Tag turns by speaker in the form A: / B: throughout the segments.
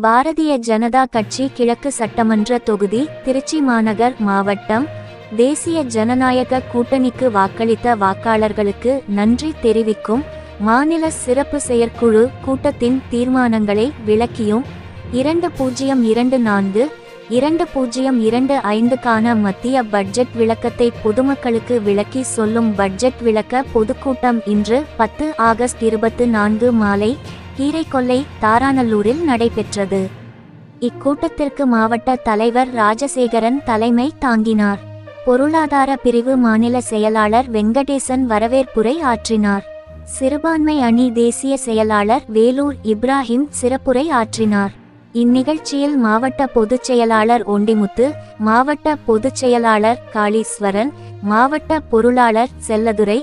A: பாரதிய ஜனதா கட்சி கிழக்கு சட்டமன்ற தொகுதி திருச்சி மாநகர் மாவட்டம். தேசிய ஜனநாயக கூட்டணிக்கு வாக்களித்த வாக்காளர்களுக்கு நன்றி தெரிவிக்கும் மாநில சிறப்பு செயற்குழு கூட்டத்தின் தீர்மானங்களை விளக்கியும் 2024-2025க்கான மத்திய பட்ஜெட் விளக்கத்தை பொதுமக்களுக்கு விளக்கி சொல்லும் பட்ஜெட் விளக்க பொதுக்கூட்டம் இன்று 10 ஆகஸ்ட் 24 மாலை கீரைக்கொல்லை தாராநல்லூரில் நடைபெற்றது. இக்கூட்டத்திற்கு மாவட்ட தலைவர் ராஜசேகரன் தலைமை தாங்கினார். பொருளாதார பிரிவு மாநில செயலாளர் வெங்கடேசன் வரவேற்புரை ஆற்றினார். சிறுபான்மை அணி தேசிய செயலாளர் வேலூர் இப்ராஹிம் சிறப்புரை ஆற்றினார். இந்நிகழ்ச்சியில் மாவட்ட பொதுச் செயலாளர் ஒண்டிமுத்து, மாவட்ட பொதுச் செயலாளர் காளீஸ்வரன், மாவட்ட பொருளாளர் செல்லதுரை,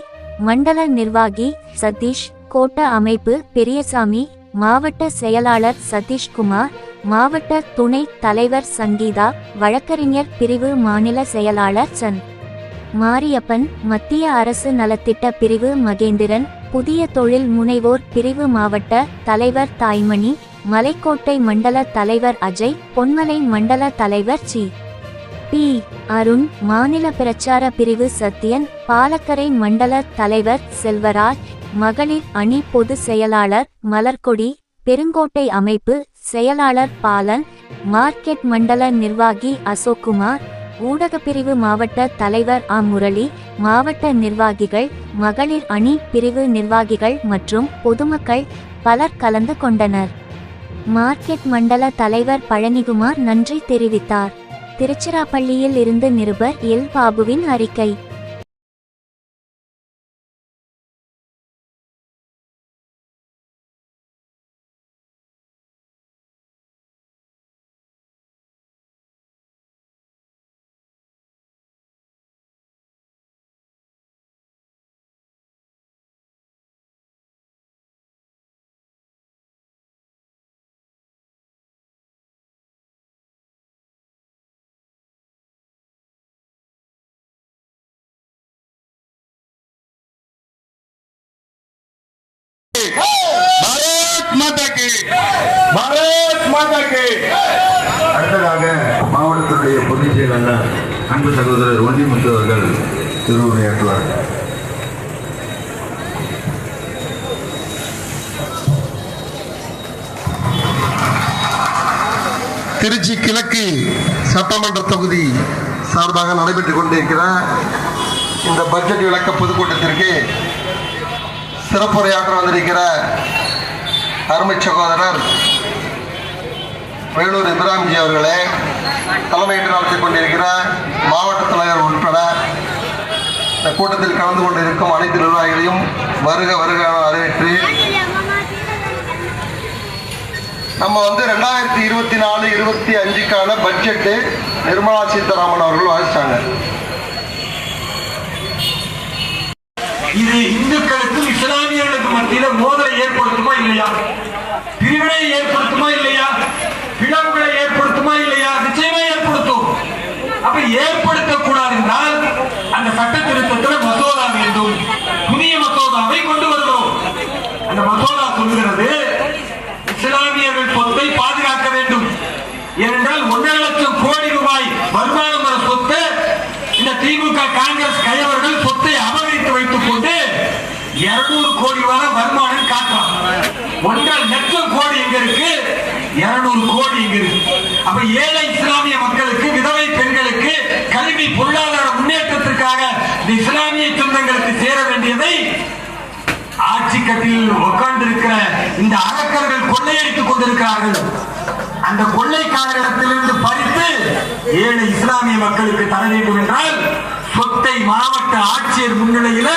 A: மண்டல நிர்வாகி சதீஷ், கோட்ட அமைப்பு பெரியசாமி, மாவட்ட செயலாளர் சதீஷ்குமார், மாவட்ட துணை தலைவர் சங்கீதா, வழக்கறிஞர் பிரிவு மாநில செயலாளர் சன் மாரியப்பன், மத்திய அரசு நலத்திட்ட பிரிவு மகேந்திரன், புதிய தொழில் முனைவோர் பிரிவு மாவட்ட தலைவர் தாய்மணி, மலைக்கோட்டை மண்டல தலைவர் அஜய், பொன்மலை மண்டல தலைவர் பி. அருண், மாநில பிரச்சார பிரிவு சத்யன், பாலக்கரை மண்டல தலைவர் செல்வராஜ், மகளிர் அணி பொது செயலாளர் மலர்கொடி, பெருங்கோட்டை அமைப்பு செயலாளர் பாலன், மார்க்கெட் மண்டல நிர்வாகி அசோக்குமார், ஊடகப்பிரிவு மாவட்ட தலைவர் முரளி, மாவட்ட நிர்வாகிகள், மகளிர் அணி பிரிவு நிர்வாகிகள் மற்றும் பொதுமக்கள் பலர் கலந்து கொண்டனர். மார்க்கெட் மண்டல தலைவர் பழனிகுமார் நன்றி தெரிவித்தார். திருச்சிராப்பள்ளியில் இருந்து நிருபர் எல். பாபுவின் அறிக்கை.
B: அடுத்ததாக மாவட்டத்தினுடைய பொதுச் செயலாளர் அன்பு சகோதரர் ஒண்டிமுத்து அவர்கள் திருவுரையாற்றுவார்.
C: திருச்சி கிழக்கு சட்டமன்ற தொகுதி சார்பாக நடைபெற்றுக் கொண்டிருக்கிற இந்த பட்ஜெட் விளக்க பொதுக்கூட்டத்திற்கு சிறப்புரையாற்ற வந்திருக்கிற அருமை சகோதரர் வேலூர் இப்ராஹிம்ஜி அவர்களே, தலைமையேற்று நடத்திக் கொண்டிருக்கிற மாவட்ட தலைவர் உட்பட இந்த கூட்டத்தில் கலந்து கொண்டிருக்கும் அனைத்து நிர்வாகிகளையும் வருக வருக வரவேற்று, நம்ம 2024-25க்கான பட்ஜெட்டு நிர்மலா சீதாராமன் அவர்கள் வாசிச்சாங்க.
D: இது இந்துக்களுக்கும் இஸ்லாமியர்களுக்கும் மத்தியில மோதலை ஏற்படுத்துமா இல்லையா? பிரிவினை ஏற்படுத்துமா இல்லையா? பிளவுகளை ஏற்படுத்துமா இல்லையா? நிச்சயமா ஏற்படுத்தும். அப்ப ஏற்படுத்தக்கூடாது என்றால் அந்த சட்ட திருத்தத்தில் மசோதா வேண்டும். புதிய மசோதாவை கொண்டு வருகிறோம். அந்த மசோதா சொல்லுகிறது இஸ்லாமியர்கள் சொத்தை பாதுகாக்க வேண்டும். ஏனென்றால் 1.5 லட்சம் கோடி ரூபாய் வருமானம் வர சொத்து இந்த திமுக காங்கிரஸ் கையவர்கள் சொத்தை அபகரித்து வைத்துக் கொண்டு 200 கோடி வரை வருமானம் காட்டுறாங்க. 1.5 லட்சம் கோடி எங்க இருக்கு? 200 கோடி எங்க இருக்கு? அப்ப ஏழை இஸ்லாமிய மக்களுக்கு, விதவை பெண்களுக்கு, கல்வி பொருளாதார முன்னேற்றத்திற்காக இந்த இஸ்லாமிய சொந்தங்களுக்கு சேர வேண்டியதை ஆட்சி கட்டில் உட்கார்ந்து இருக்கிற இந்த அரக்கர்கள் கொள்ளையடித்துக் கொண்டிருக்கிறார்கள். அந்த கொள்ளைக்காரர்களிடத்திலிருந்து பறித்து ஏழை இஸ்லாமிய மக்களுக்கு தர வேண்டும் என்றால் சொத்தை மாவட்ட ஆட்சியர் முன்னிலையில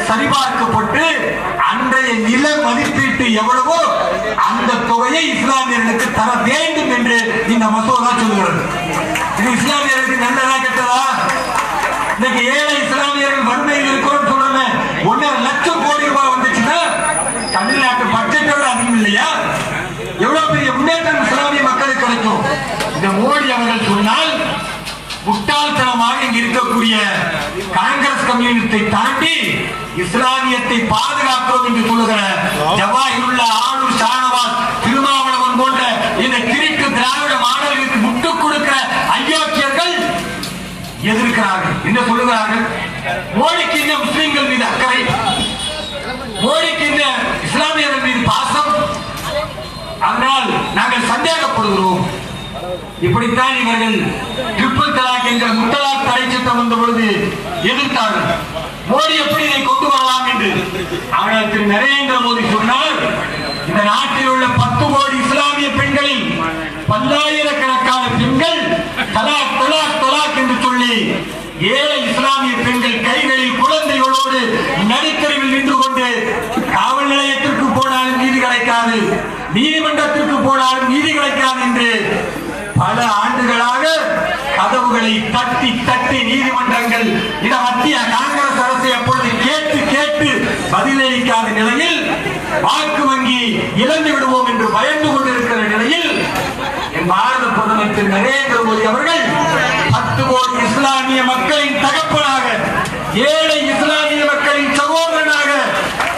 D: சரிபார்க்கப்பட்டு அன்றைய நில மதிப்பீட்டு எவ்வளவோ அந்த தொகையை இஸ்லாமியர்களுக்கு தர வேண்டும் என்று இந்த மசோதா சொல்கிறது. இது இஸ்லாமியர்களுக்கு நல்லதா கெட்டதா? இன்னைக்கு ஏழை இஸ்லாமியர்கள் வறுமையில் இருக்கிறோம் சொல்றேன். 1.5 லட்சம் கோடி ரூபாய் வந்துச்சுன்னா தமிழ்நாட்டு பட்ஜெட்டோட அதிகம் இல்லையா? எவ்வளவு பெரிய முன்னேற்றம் இஸ்லாமிய மக்களுக்கு கிடைக்கும். இந்த மோடி அவர்கள் சொன்னால் முட்டாள்தனமாக இங்க இருக்கக்கூடிய காங்கிரஸ் கம்யூனிஸ்டை தாண்டி இஸ்லாமியத்தை பாதுகாக்கிறோம் என்று சொல்லுகிற ஜவாஹிருல்லா, ஆனூர் ஷானவாஸ், திருமாவளவன் போன்ற இந்த திருட்டு திராவிட மாடலுக்கு முட்டுக் கொடுக்கிற அயோக்கியர்கள் எதிர்க்கிறார்கள் என்று சொல்லுகிறார்கள். மோடிக்கு இந்த முஸ்லிம்கள் மீது அக்கறை, மோடிக்கு இந்த இஸ்லாமியர்கள் மீது பாசம், அதனால் நாங்கள் சந்தேகப்படுகிறோம். இப்படித்தான் இவர்கள் ட்ரிபிள் தலாக் என்கிற முத்தலாக் தடை சட்டம் வந்த பொழுது எதிர்த்தார்கள். மோடி எப்படி இதை கொண்டு வரலாம் என்று. ஆனால் திரு நரேந்திர மோடி சொன்னார், இந்த நாட்டில் உள்ள 10 கோடி இஸ்லாமிய பெண்களில் பல்லாயிரக்கணக்கான பெண்கள் தலாக் தலாக் தலாக் என்று சொல்லி ஏழை இஸ்லாமிய பெண்கள் கைகளில் குழந்தைகளோடு நடுத்தருவில் நின்று கொண்டு காவல் நிலையத்திற்கு போனாலும் நீதி கிடைக்காது, நீதிமன்றத்திற்கு போனாலும் நீதி கிடைக்காது என்று பல ஆண்டுகளாக கதவுகளை தட்டி தட்டி நீதிமன்றங்கள் இந்த மத்திய காங்கிரஸ் அரசை அப்பொழுது கேட்டு கேட்டு பதிலளிக்காத நிலையில் வாக்கு வங்கி இழந்து விடுவோம் என்று பயந்து கொண்டிருக்கிற நிலையில் பாரத பிரதமர் திரு நரேந்திர மோடி அவர்கள் 10 கோடி இஸ்லாமிய மக்களின் தகப்பனாக, ஏழை இஸ்லாமிய மக்களின் சகோதரனாக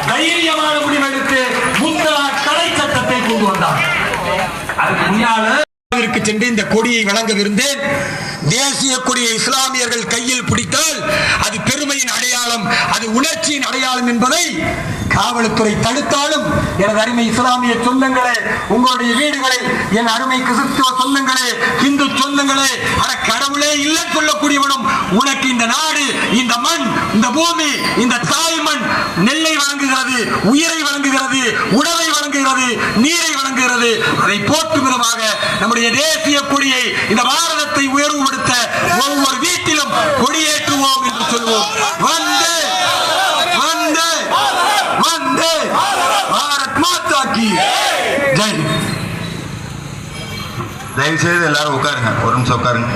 D: தைரியமான முடிவெடுத்து முத்தலாக் தடை சட்டத்தை கொண்டு வந்தார். அதுக்கு முன்னால சென்று இந்த கொடியை வழங்கவிருந்தேன். தேசிய கொடியை இஸ்லாமியர்கள் கையில் பிடித்தால் அது பெருமையின் அடையாளம், அது உணர்ச்சியின் அடையாளம் என்பதை காவல்துறை தடுத்தாலும், எனது அருமை இஸ்லாமிய சொந்தங்களே, உங்களுடைய வீடுகளில் என் அருமை கிறிஸ்துவ சொந்தங்களே, இந்து சொந்தங்களே, அட கடவுளே இல்லை சொல்லக்கூடியவனும் உனக்கு இந்த நாடு, இந்த மண், இந்த பூமி, இந்த தாய் மண் நெல்லை வழங்குகிறது, உயிரை வழங்குகிறது, உணவை வழங்குகிறது, நீரை வழங்குகிறது. அதை போற்றும் விதமாக நம்முடைய தேசிய கொடியை, இந்த பாரதத்தை உயர்வுபடுத்த ஒவ்வொரு வீட்டிலும் கொடியேற்றுவோம் என்று சொல்வோம். வந்து வந்து வந்து பாரத் மாதா கி ஜெய்.
B: தயவு செய்து எல்லாரும் உட்காருங்க, ஒரு நிமிஷம் உட்காருங்க.